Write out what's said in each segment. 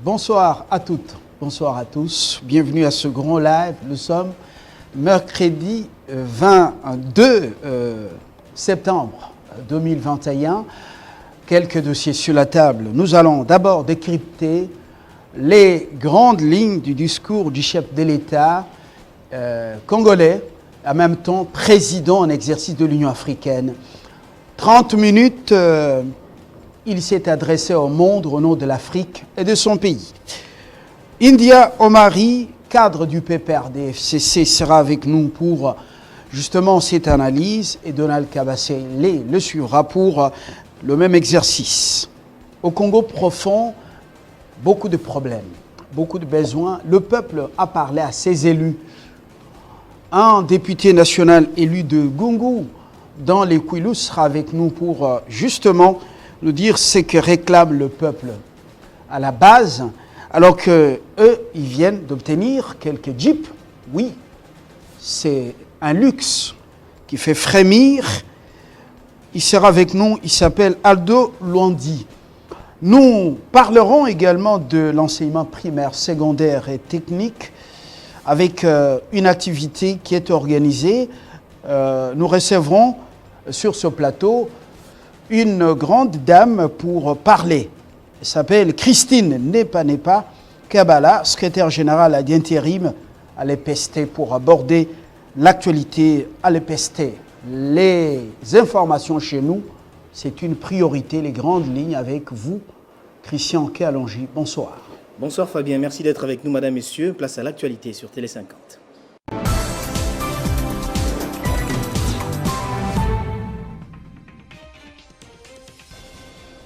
Bonsoir à toutes, bonsoir à tous. Bienvenue à ce grand live. Nous sommes mercredi 22 septembre 2021. Quelques dossiers sur la table. Nous allons d'abord décrypter les grandes lignes du discours du chef de l'État congolais, en même temps président en exercice de l'Union africaine. 30 minutes, il s'est adressé au monde au nom de l'Afrique et de son pays. India Omari, cadre du PPRD-FCC, sera avec nous pour justement cette analyse et Donald Kabassé le suivra pour le même exercice. Au Congo profond, beaucoup de problèmes, beaucoup de besoins. Le peuple a parlé à ses élus. Un député national élu de Gungu dans les Kouilous sera avec nous pour justement nous dire ce que réclame le peuple à la base, alors qu'eux, ils viennent d'obtenir quelques jeeps. Oui, c'est un luxe qui fait frémir. Il sera avec nous, il s'appelle Aldo Luandi. Nous parlerons également de l'enseignement primaire, secondaire et technique avec une activité qui est organisée. Nous recevrons sur ce plateau une grande dame pour parler. Elle s'appelle Christine Nepa Kabala, secrétaire générale à l'intérim à l'EPST, pour aborder l'actualité à l'EPST. Les informations chez nous, c'est une priorité, les grandes lignes avec vous, Christian Kéalongi. Bonsoir. Bonsoir Fabien, merci d'être avec nous, madame, messieurs. Place à l'actualité sur Télé 50.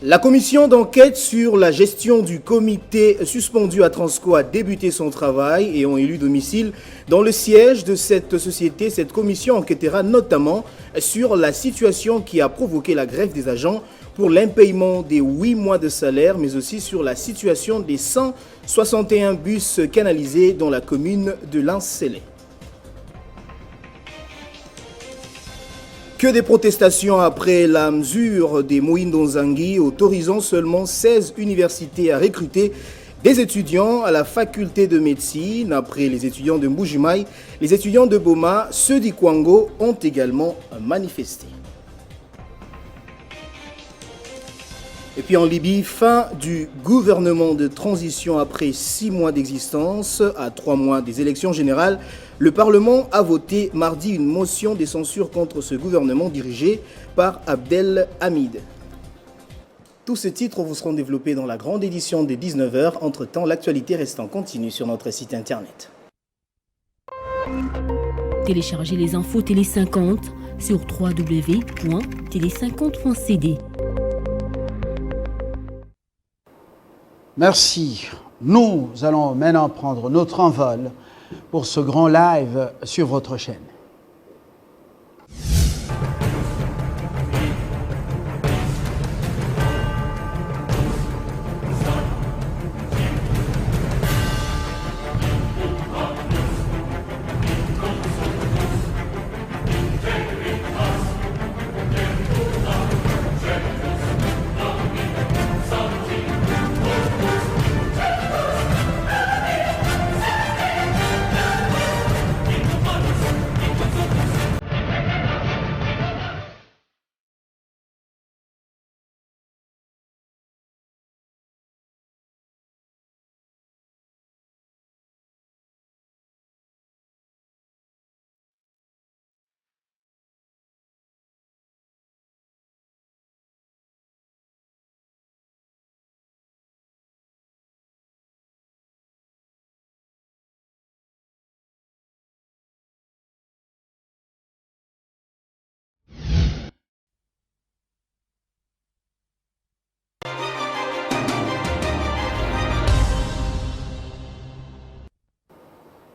La commission d'enquête sur la gestion du comité suspendu à Transco a débuté son travail et ont élu domicile dans le siège de cette société. Cette commission enquêtera notamment sur la situation qui a provoqué la grève des agents pour l'impayement des 8 mois de salaire, mais aussi sur la situation des 161 bus canalisés dans la commune de Linsélé. Que des protestations après la mesure des Moïndo Nzangi autorisant seulement 16 universités à recruter des étudiants à la faculté de médecine. Après les étudiants de Mbujimaï, les étudiants de Boma, ceux d'Ikwango ont également manifesté. Et puis en Libye, fin du gouvernement de transition après 6 mois d'existence, à 3 mois des élections générales. Le Parlement a voté mardi une motion de censure contre ce gouvernement dirigé par Abdel Hamid. Tous ces titres vous seront développés dans la grande édition des 19h. Entre-temps, l'actualité reste en continu sur notre site internet. Téléchargez les infos Télé 50 sur www.tele50.cd. Merci. Nous allons maintenant prendre notre envol pour ce grand live sur votre chaîne.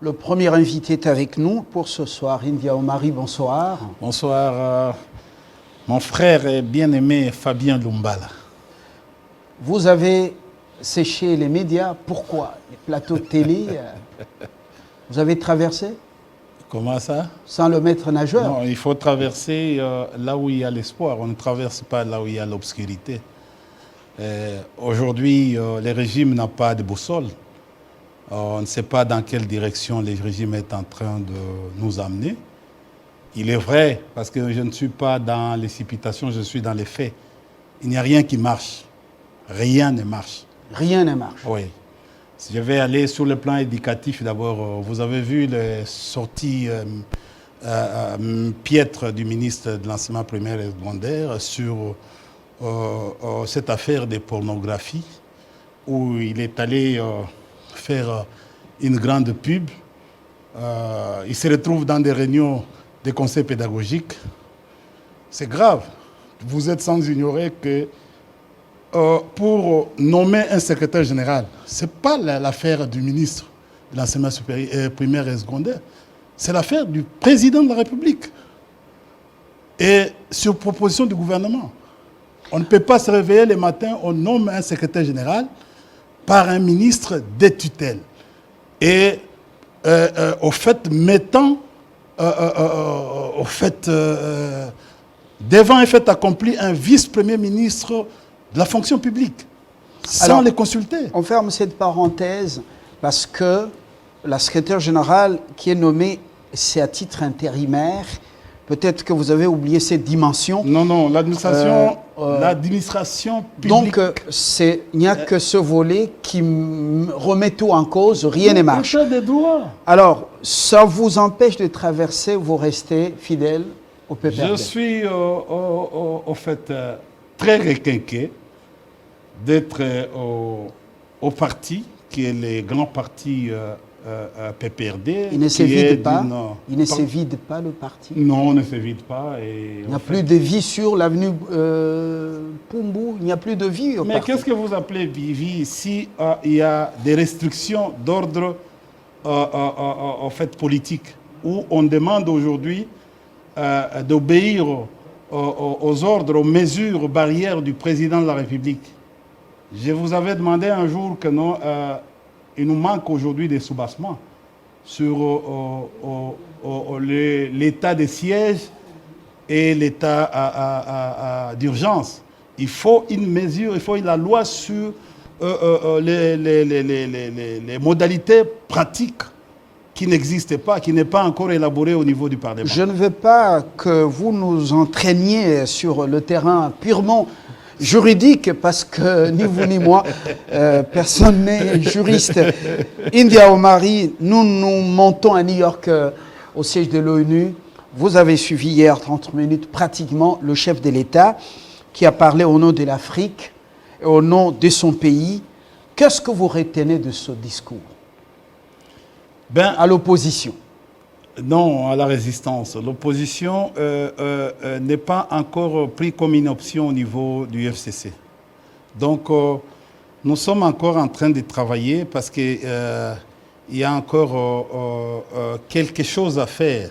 Le premier invité est avec nous pour ce soir. India Omari, bonsoir. Bonsoir, mon frère et bien-aimé Fabien Lumbala. Vous avez séché les médias. Pourquoi? Les plateaux de télé. Vous avez traversé? Comment ça? Sans le maître nageur? Non, il faut traverser là où il y a l'espoir. On ne traverse pas là où il y a l'obscurité. Aujourd'hui, le régime n'a pas de boussole. On ne sait pas dans quelle direction le régime est en train de nous amener. Il est vrai, parce que je ne suis pas dans les supputations, je suis dans les faits. Il n'y a rien qui marche. Rien ne marche. Rien ne marche. Oui. Si je vais aller sur le plan éducatif, d'abord, vous avez vu les sorties piètres du ministre de l'enseignement primaire et secondaire sur cette affaire de pornographie, où il est allé faire une grande pub. Il se retrouve dans des réunions des conseils pédagogiques. C'est grave. Vous êtes sans ignorer que pour nommer un secrétaire général, ce n'est pas l'affaire du ministre de l'enseignement primaire et secondaire, c'est l'affaire du président de la République. Et sur proposition du gouvernement. On ne peut pas se réveiller le matin, on nomme un secrétaire général par un ministre de tutelle. Et au fait, mettant devant un fait accompli un vice-premier ministre de la fonction publique, sans Alors, les consulter. On ferme cette parenthèse parce que la secrétaire générale qui est nommée, c'est à titre intérimaire. Peut-être que vous avez oublié cette dimension. Non, l'administration publique. Donc, il n'y a que ce volet qui remet tout en cause, rien ne marche. Des droits. Alors, ça vous empêche de traverser, vous restez fidèle au PPRD. Je suis au fait très requinqué d'être au parti, qui est le grand parti PPRD. Il ne se vide pas. Il ne se vide pas le parti. Non, on ne se vide pas. Il n'y a plus de vie sur l'avenue Pumbou. Il n'y a plus de vie au Mais parti. qu'est-ce que vous appelez vie si il y a des restrictions d'ordre en fait politique, où on demande aujourd'hui d'obéir aux ordres, aux mesures, aux barrières du président de la République. Je vous avais demandé un jour que non, il nous manque aujourd'hui des soubassements sur l'état de siège et l'état d'urgence. Il faut une mesure, il faut la loi sur les modalités pratiques qui n'existent pas, qui n'est pas encore élaborée au niveau du Parlement. Je ne veux pas que vous nous entraîniez sur le terrain purement juridique, parce que ni vous ni moi, personne n'est juriste. India Omari, nous montons à New York au siège de l'ONU. Vous avez suivi hier 30 minutes pratiquement le chef de l'État qui a parlé au nom de l'Afrique et au nom de son pays. Qu'est-ce que vous retenez de ce discours à l'opposition? Non, à la résistance. L'opposition n'est pas encore prise comme une option au niveau du FCC. Donc, nous sommes encore en train de travailler parce qu'il y a encore quelque chose à faire.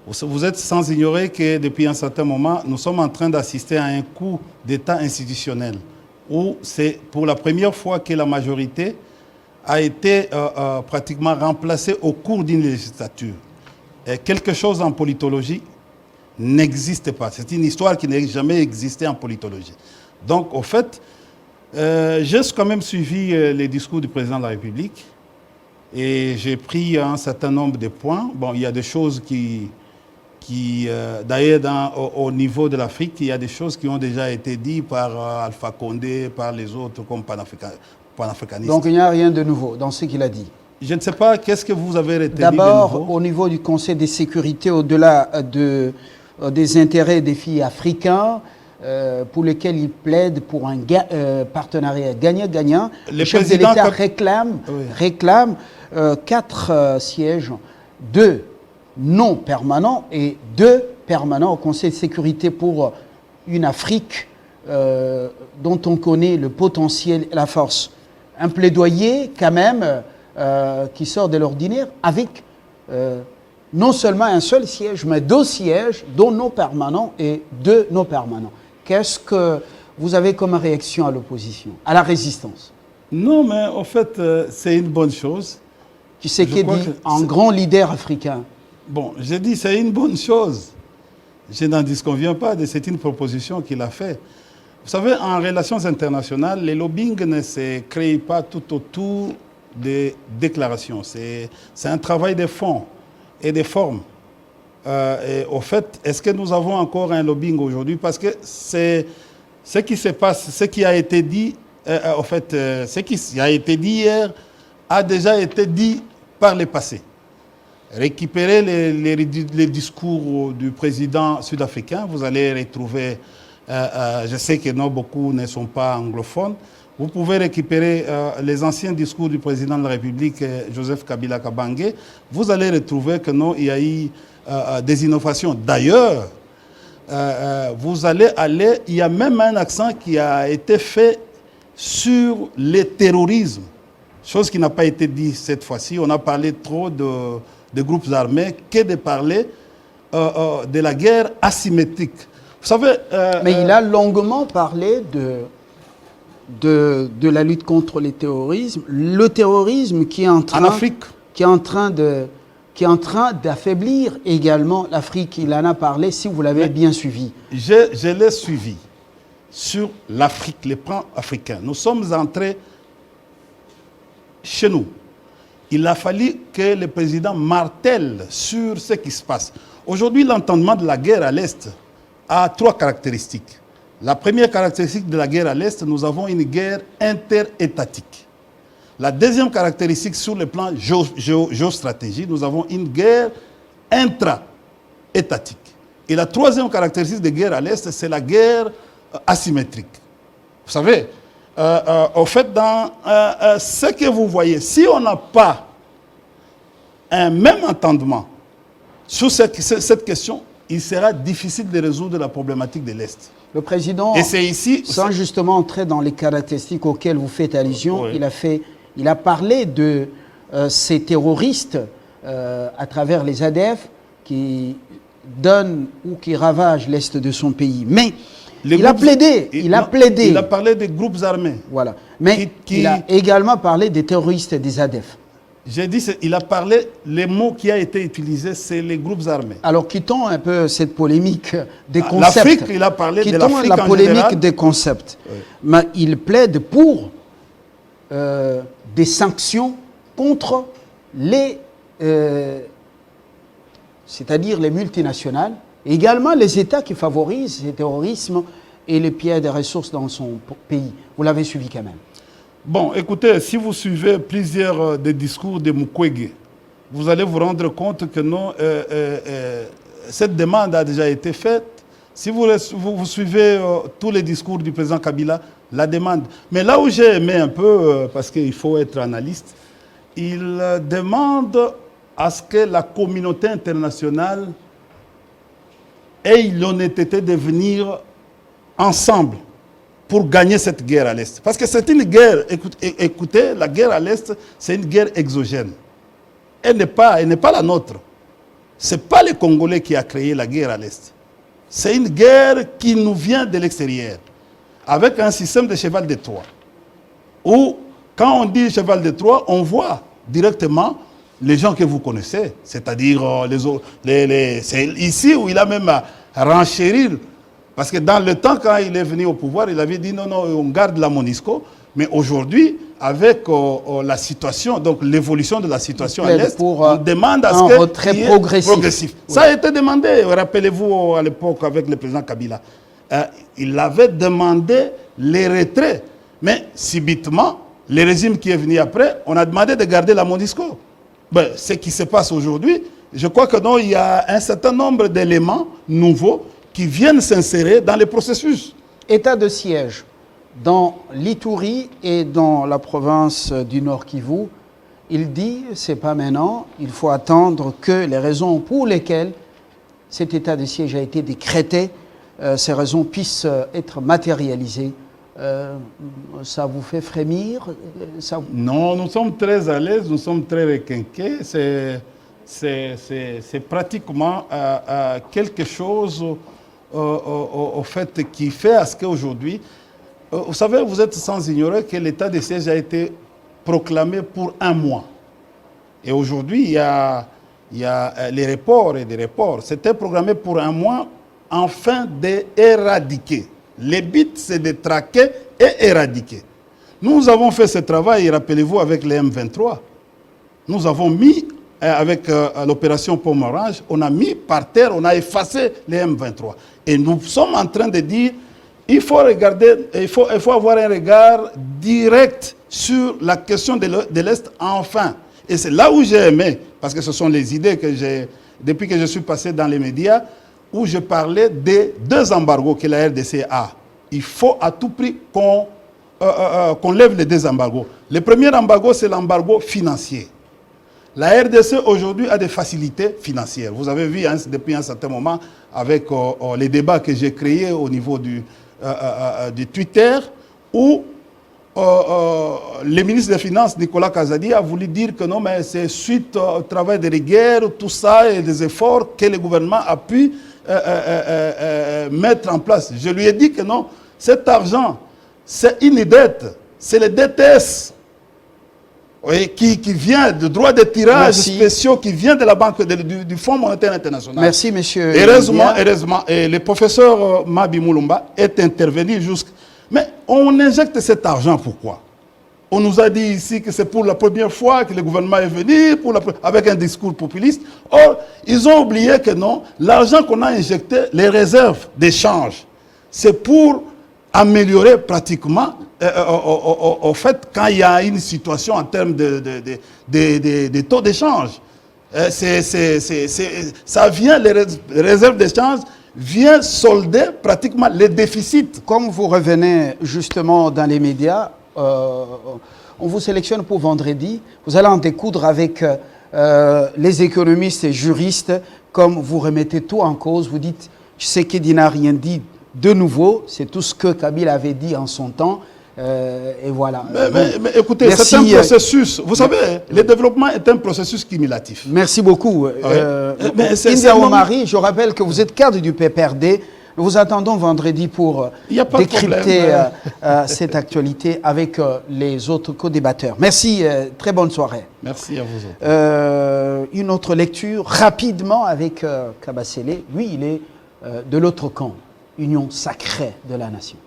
Vous êtes sans ignorer que depuis un certain moment, nous sommes en train d'assister à un coup d'État institutionnel où c'est pour la première fois que la majorité a été pratiquement remplacée au cours d'une législature. Et quelque chose en politologie n'existe pas. C'est une histoire qui n'a jamais existé en politologie. Donc, au fait, j'ai quand même suivi les discours du président de la République et j'ai pris un certain nombre de points. Bon, il y a des choses d'ailleurs, au niveau de l'Afrique, il y a des choses qui ont déjà été dites par Alpha Condé, par les autres comme panafricanistes. Donc, il n'y a rien de nouveau dans ce qu'il a dit. Je ne sais pas, qu'est-ce que vous avez retenu? D'abord, au niveau du Conseil de sécurité, au-delà des intérêts et défis africains, pour lesquels il plaide pour un partenariat gagnant-gagnant, le chef de l'État réclame 4 sièges, 2 non permanents et 2 permanents au Conseil de sécurité pour une Afrique dont on connaît le potentiel et la force. Un plaidoyer quand même qui sort de l'ordinaire avec non seulement un seul siège, mais 2 sièges, dont non permanents et 2 non permanents. Qu'est-ce que vous avez comme réaction à l'opposition, à la résistance? Non, mais en fait, c'est une bonne chose. Qui c'est qui dit un grand leader africain? Bon, j'ai dit c'est une bonne chose. Je n'en disconviens pas, c'est une proposition qu'il a faite. Vous savez, en relations internationales, les lobbying ne se créent pas tout autour des déclarations. C'est un travail de fond et de forme. Et au fait, est-ce que nous avons encore un lobbying aujourd'hui? Parce que c'est ce qui se passe, ce qui a été dit, ce qui a été dit hier a déjà été dit par le passé. Récupérez les discours du président sud-africain, vous allez retrouver, je sais que non, beaucoup ne sont pas anglophones, vous pouvez récupérer les anciens discours du président de la République, Joseph Kabila Kabange, vous allez retrouver que non, il y a eu des innovations. D'ailleurs, vous allez aller, il y a même un accent qui a été fait sur le terrorisme, chose qui n'a pas été dit cette fois-ci. On a parlé trop de groupes armés que de parler de la guerre asymétrique. Vous savez... Mais il a longuement parlé de la lutte contre le terrorisme qui est en train... En Afrique. Qui est en train d'affaiblir également l'Afrique. Il en a parlé, si vous l'avez bien suivi. Je l'ai suivi sur l'Afrique, les plans africains. Nous sommes entrés chez nous. Il a fallu que le président martèle sur ce qui se passe. Aujourd'hui, l'entendement de la guerre à l'Est a 3 caractéristiques. La première caractéristique de la guerre à l'Est, nous avons une guerre interétatique. La deuxième caractéristique sur le plan géostratégie, nous avons une guerre intra-étatique. Et la troisième caractéristique de guerre à l'Est, c'est la guerre asymétrique. Vous savez, au fait, dans ce que vous voyez, si on n'a pas un même entendement sur cette question, il sera difficile de résoudre la problématique de l'Est. Le président, et c'est ici, sans justement entrer dans les caractéristiques auxquelles vous faites allusion, oui. Il a parlé de ces terroristes à travers les ADF qui donnent ou qui ravagent l'Est de son pays. Mais il a plaidé. Il a parlé des groupes armés. Voilà. Mais il a également parlé des terroristes et des ADF. J'ai dit, il a parlé, les mots qui a été utilisé, c'est les groupes armés. Alors, quittons un peu cette polémique des concepts. L'Afrique, il a parlé de l'Afrique en général. Quittons la polémique des concepts. Oui. Mais il plaide pour des sanctions contre c'est-à-dire les multinationales, et également les États qui favorisent le terrorisme et les pillage des ressources dans son pays. Vous l'avez suivi quand même. Bon, écoutez, si vous suivez plusieurs des discours de Mukwege, vous allez vous rendre compte que non, cette demande a déjà été faite. Si vous suivez tous les discours du président Kabila, la demande. Mais là où j'ai aimé un peu, parce qu'il faut être analyste, il demande à ce que la communauté internationale ait l'honnêteté de venir ensemble pour gagner cette guerre à l'Est. Parce que c'est une guerre, écoutez, la guerre à l'Est, c'est une guerre exogène. Elle n'est pas la nôtre. Ce n'est pas les Congolais qui ont créé la guerre à l'Est. C'est une guerre qui nous vient de l'extérieur, avec un système de cheval de Troie. Où, quand on dit cheval de Troie, on voit directement les gens que vous connaissez, c'est-à-dire c'est ici où il a même renchérir. Parce que dans le temps, quand il est venu au pouvoir, il avait dit non, on garde la MONUSCO. Mais aujourd'hui, avec la situation, donc l'évolution de la situation à l'Est, on demande à ce qu'il y ait progressif. Oui. Ça a été demandé, rappelez-vous à l'époque avec le président Kabila. Il avait demandé les retraits. Mais subitement, le régime qui est venu après, on a demandé de garder la MONUSCO. Ben, ce qui se passe aujourd'hui, je crois que non, il y a un certain nombre d'éléments nouveaux qui viennent s'insérer dans le processus. État de siège dans l'Ituri et dans la province du Nord Kivu, il dit, c'est pas maintenant, il faut attendre que les raisons pour lesquelles cet état de siège a été décrété, ces raisons puissent être matérialisées. Ça vous fait frémir Non, nous sommes très à l'aise, nous sommes très requinqués. C'est pratiquement quelque chose au fait qui fait à ce qu'aujourd'hui, vous savez, vous êtes sans ignorer que l'état de siège a été proclamé pour 1 mois. Et aujourd'hui, il y a les reports et des reports. C'était programmé pour 1 mois afin d'éradiquer Le but, c'est de traquer et éradiquer. Nous avons fait ce travail, rappelez-vous, avec les M23. Nous avons mis, avec l'opération Pomme Orange, on a mis par terre, on a effacé les M23. Et nous sommes en train de dire, il faut regarder, il faut avoir un regard direct sur la question de l'Est enfin. Et c'est là où j'ai aimé, parce que ce sont les idées que j'ai, depuis que je suis passé dans les médias, où je parlais des 2 embargos que la RDC a. Il faut à tout prix qu'on lève les 2 embargos. Le premier embargo, c'est l'embargo financier. La RDC aujourd'hui a des facilités financières. Vous avez vu depuis un certain moment avec les débats que j'ai créés au niveau du Twitter, où le ministre des Finances, Nicolas Kazadi, a voulu dire que non, mais c'est suite au travail de rigueur, tout ça et des efforts que le gouvernement a pu mettre en place. Je lui ai dit que non, cet argent, c'est une dette, c'est le DTS. Oui, qui vient de droits de tirage spéciaux, qui vient de la banque du Fonds monétaire international. Merci, monsieur. Heureusement, et le professeur Mabi Moulumba est intervenu jusqu'à... Mais on injecte cet argent pourquoi? On nous a dit ici que c'est pour la première fois que le gouvernement est venu, avec un discours populiste. Or, ils ont oublié que non, l'argent qu'on a injecté, les réserves d'échange, c'est pour améliorer pratiquement au fait quand il y a une situation en termes de taux d'échange. Ça vient, les réserves d'échange viennent solder pratiquement les déficits. Comme vous revenez justement dans les médias, on vous sélectionne pour vendredi. Vous allez en découdre avec les économistes et juristes, comme vous remettez tout en cause. Vous dites, Tshisekedi n'a rien dit de nouveau, c'est tout ce que Kabila avait dit en son temps. Et voilà. Mais écoutez, c'est un processus. Vous savez, le développement est un processus cumulatif. Merci beaucoup. India Omari, je rappelle que vous êtes cadre du PPRD. Nous vous attendons vendredi pour décrypter cette actualité avec les autres co-débatteurs. Merci, très bonne soirée. Merci à vous autres. Une autre lecture rapidement avec Kabasele. Lui, il est de l'autre camp, Union sacrée de la nation.